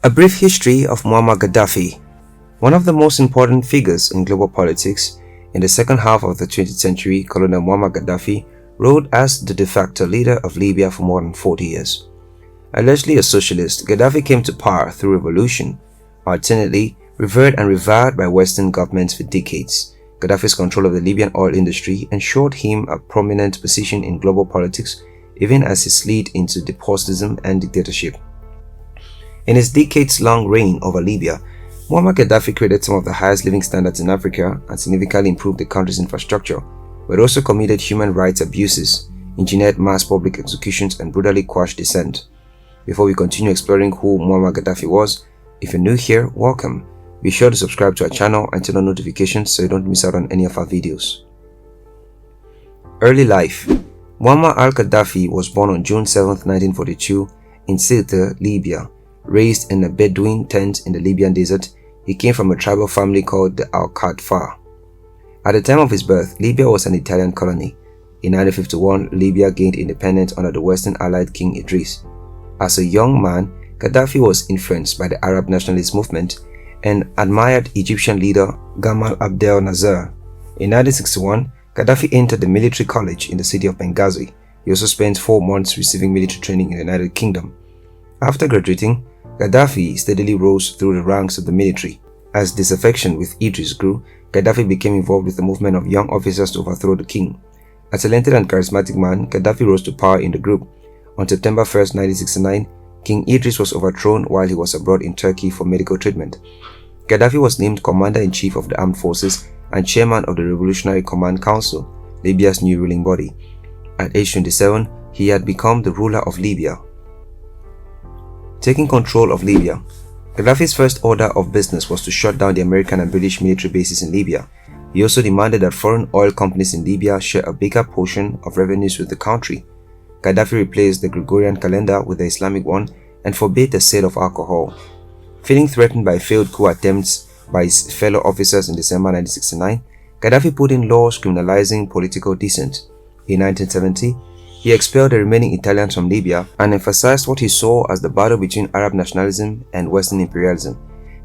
A brief history of Muammar Gaddafi. One of the most important figures in global politics in the second half of the 20th century, Colonel Muammar Gaddafi ruled as the de facto leader of Libya for more than 40 years. Allegedly a socialist, Gaddafi came to power through revolution, alternately revered and reviled by Western governments for decades. Gaddafi's control of the Libyan oil industry ensured him a prominent position in global politics, even as he slid into despotism and dictatorship. In his decades-long reign over Libya, Muammar Gaddafi created some of the highest living standards in Africa and significantly improved the country's infrastructure, but also committed human rights abuses, engineered mass public executions, and brutally quashed dissent. Before we continue exploring who Muammar Gaddafi was, if you're new here, welcome. Be sure to subscribe to our channel and turn on notifications so you don't miss out on any of our videos. Early life. Muammar al-Gaddafi was born on June 7, 1942 in Sirte, Libya. Raised in a Bedouin tent in the Libyan desert, he came from a tribal family called the Al-Qadfa. At the time of his birth, Libya was an Italian colony. In 1951, Libya gained independence under the Western Allied King Idris. As a young man, Gaddafi was influenced by the Arab nationalist movement and admired Egyptian leader Gamal Abdel Nasser. In 1961, Gaddafi entered the military college in the city of Benghazi. He also spent 4 months receiving military training in the United Kingdom. After graduating, Gaddafi steadily rose through the ranks of the military. As disaffection with Idris grew, Gaddafi became involved with the movement of young officers to overthrow the king. A talented and charismatic man, Gaddafi rose to power in the group. On September 1, 1969, King Idris was overthrown while he was abroad in Turkey for medical treatment. Gaddafi was named Commander-in-Chief of the Armed Forces and Chairman of the Revolutionary Command Council, Libya's new ruling body. At age 27, he had become the ruler of Libya. Taking control of Libya. Gaddafi's first order of business was to shut down the American and British military bases in Libya. He also demanded that foreign oil companies in Libya share a bigger portion of revenues with the country. Gaddafi replaced the Gregorian calendar with the Islamic one and forbade the sale of alcohol. Feeling threatened by failed coup attempts by his fellow officers in December 1969, Gaddafi put in laws criminalizing political dissent. In 1970, he expelled the remaining Italians from Libya and emphasized what he saw as the battle between Arab nationalism and Western imperialism.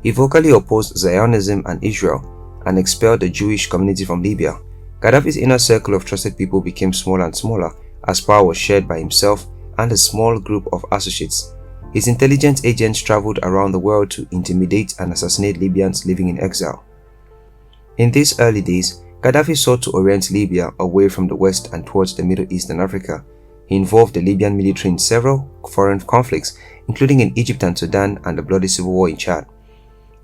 He vocally opposed Zionism and Israel and expelled the Jewish community from Libya. Gaddafi's inner circle of trusted people became smaller and smaller as power was shared by himself and a small group of associates. His intelligence agents traveled around the world to intimidate and assassinate Libyans living in exile. In these early days, Gaddafi sought to orient Libya away from the West and towards the Middle East and Africa. He involved the Libyan military in several foreign conflicts, including in Egypt and Sudan and the bloody civil war in Chad.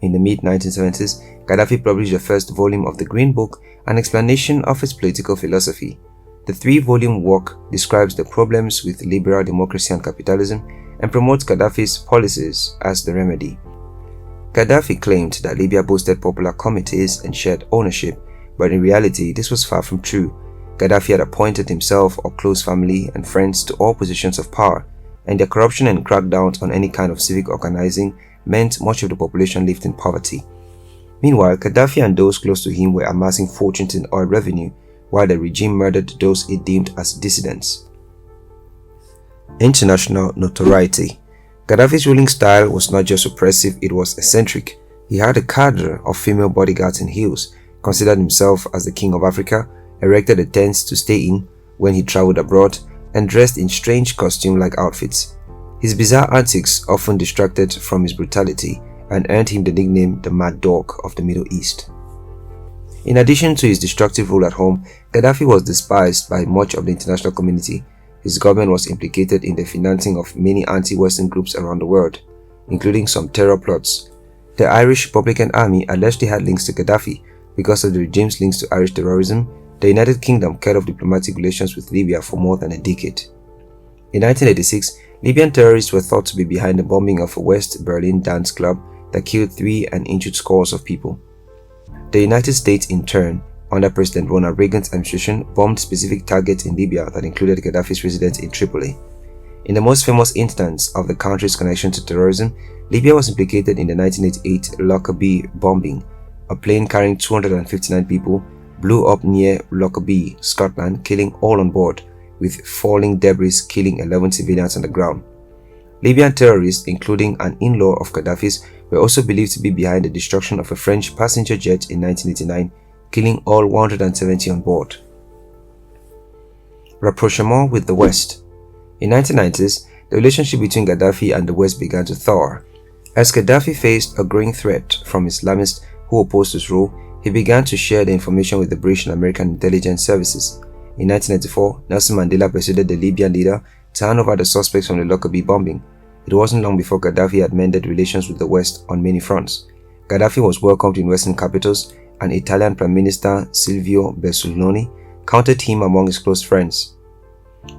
In the mid-1970s, Gaddafi published the first volume of the Green Book, an explanation of his political philosophy. The 3-volume work describes the problems with liberal democracy and capitalism and promotes Gaddafi's policies as the remedy. Gaddafi claimed that Libya boasted popular committees and shared ownership, but in reality this was far from true. Gaddafi had appointed himself or close family and friends to all positions of power, and their corruption and crackdowns on any kind of civic organizing meant much of the population lived in poverty. Meanwhile, Gaddafi and those close to him were amassing fortunes in oil revenue, while the regime murdered those it deemed as dissidents. International notoriety. Gaddafi's ruling style was not just oppressive, it was eccentric. He had a cadre of female bodyguards in heels, considered himself as the king of Africa, erected a tent to stay in when he traveled abroad, and dressed in strange costume-like outfits. His bizarre antics often distracted from his brutality and earned him the nickname the Mad Dog of the Middle East. In addition to his destructive rule at home, Gaddafi was despised by much of the international community. His government was implicated in the financing of many anti-Western groups around the world, including some terror plots. The Irish Republican Army allegedly had links to Gaddafi. Because of the regime's links to Irish terrorism, the United Kingdom cut off diplomatic relations with Libya for more than a decade. In 1986, Libyan terrorists were thought to be behind the bombing of a West Berlin dance club that killed 3 and injured scores of people. The United States, in turn, under President Ronald Reagan's administration, bombed specific targets in Libya that included Gaddafi's residence in Tripoli. In the most famous instance of the country's connection to terrorism, Libya was implicated in the 1988 Lockerbie bombing. A plane carrying 259 people blew up near Lockerbie, Scotland, killing all on board, with falling debris killing 11 civilians on the ground. Libyan terrorists, including an in-law of Gaddafi's, were also believed to be behind the destruction of a French passenger jet in 1989, killing all 170 on board. Rapprochement with the West. In 1990s, the relationship between Gaddafi and the West began to thaw. As Gaddafi faced a growing threat from Islamists who opposed his rule, he began to share the information with the British and American intelligence services. In 1994, Nelson Mandela persuaded the Libyan leader to hand over the suspects from the Lockerbie bombing. It wasn't long before Gaddafi had mended relations with the West on many fronts. Gaddafi was welcomed in Western capitals, and Italian Prime Minister Silvio Berlusconi counted him among his close friends.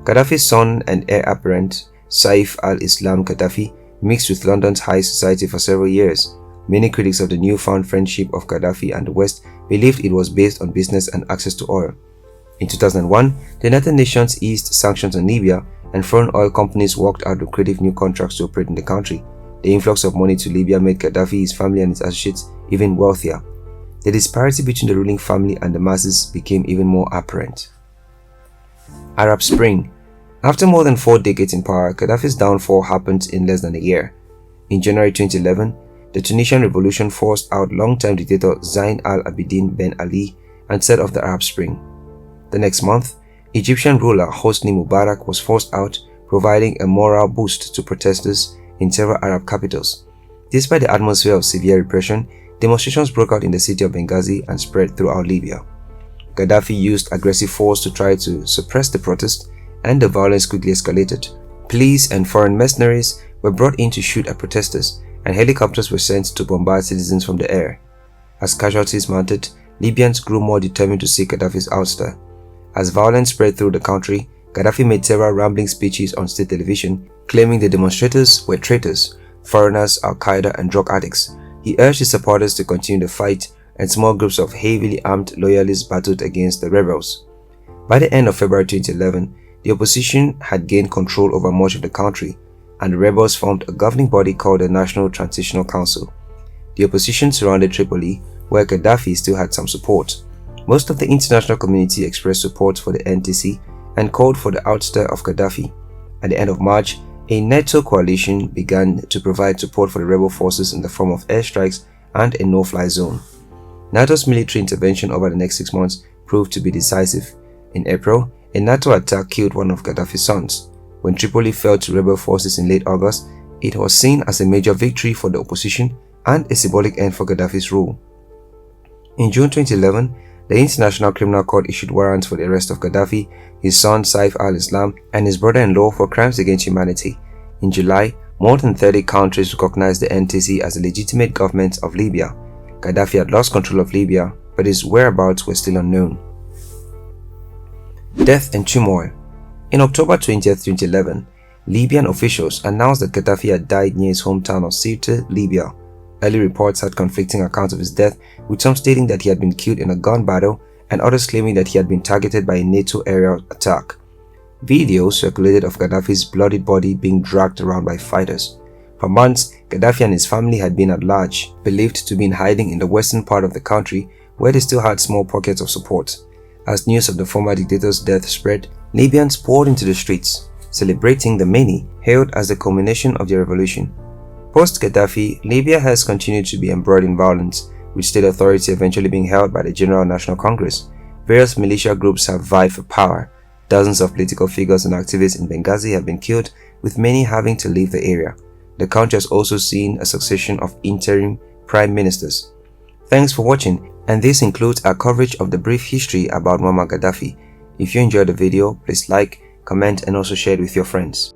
Gaddafi's son and heir apparent, Saif al-Islam Gaddafi, mixed with London's high society for several years. Many critics of the newfound friendship of Gaddafi and the West believed it was based on business and access to oil. In 2001, the United Nations eased sanctions on Libya, and foreign oil companies worked out lucrative new contracts to operate in the country. The influx of money to Libya made Gaddafi, his family and his associates even wealthier. The disparity between the ruling family and the masses became even more apparent. Arab Spring. After more than 4 decades in power, Gaddafi's downfall happened in less than a year. In January 2011, the Tunisian revolution forced out long-time dictator Zain al-Abidine Ben Ali and set off the Arab Spring. The next month, Egyptian ruler Hosni Mubarak was forced out, providing a morale boost to protesters in several Arab capitals. Despite the atmosphere of severe repression, demonstrations broke out in the city of Benghazi and spread throughout Libya. Gaddafi used aggressive force to try to suppress the protest, and the violence quickly escalated. Police and foreign mercenaries were brought in to shoot at protesters, and helicopters were sent to bombard citizens from the air. As casualties mounted, Libyans grew more determined to see Gaddafi's ouster. As violence spread through the country, Gaddafi made several rambling speeches on state television, claiming the demonstrators were traitors, foreigners, Al-Qaeda and drug addicts. He urged his supporters to continue the fight, and small groups of heavily armed loyalists battled against the rebels. By the end of February 2011, the opposition had gained control over much of the country, and the rebels formed a governing body called the National Transitional Council. The opposition surrounded Tripoli, where Gaddafi still had some support. Most of the international community expressed support for the NTC and called for the ouster of Gaddafi. At the end of March, a NATO coalition began to provide support for the rebel forces in the form of airstrikes and a no-fly zone. NATO's military intervention over the next 6 months proved to be decisive. In April, a NATO attack killed one of Gaddafi's sons. When Tripoli fell to rebel forces in late August, it was seen as a major victory for the opposition and a symbolic end for Gaddafi's rule. In June 2011, the International Criminal Court issued warrants for the arrest of Gaddafi, his son Saif al-Islam, and his brother-in-law for crimes against humanity. In July, more than 30 countries recognized the NTC as a legitimate government of Libya. Gaddafi had lost control of Libya, but his whereabouts were still unknown. Death and turmoil. In October 20, 2011, Libyan officials announced that Gaddafi had died near his hometown of Sirte, Libya. Early reports had conflicting accounts of his death, with some stating that he had been killed in a gun battle and others claiming that he had been targeted by a NATO aerial attack. Videos circulated of Gaddafi's bloodied body being dragged around by fighters. For months, Gaddafi and his family had been at large, believed to be in hiding in the western part of the country, where they still had small pockets of support. As news of the former dictator's death spread, Libyans poured into the streets, celebrating the many hailed as the culmination of the revolution. Post-Gaddafi, Libya has continued to be embroiled in violence, with state authority eventually being held by the General National Congress. Various militia groups have vied for power. Dozens of political figures and activists in Benghazi have been killed, with many having to leave the area. The country has also seen a succession of interim prime ministers. Thanks for watching, and this includes our coverage of the brief history about Muammar Gaddafi. If you enjoyed the video, please like, comment and also share it with your friends.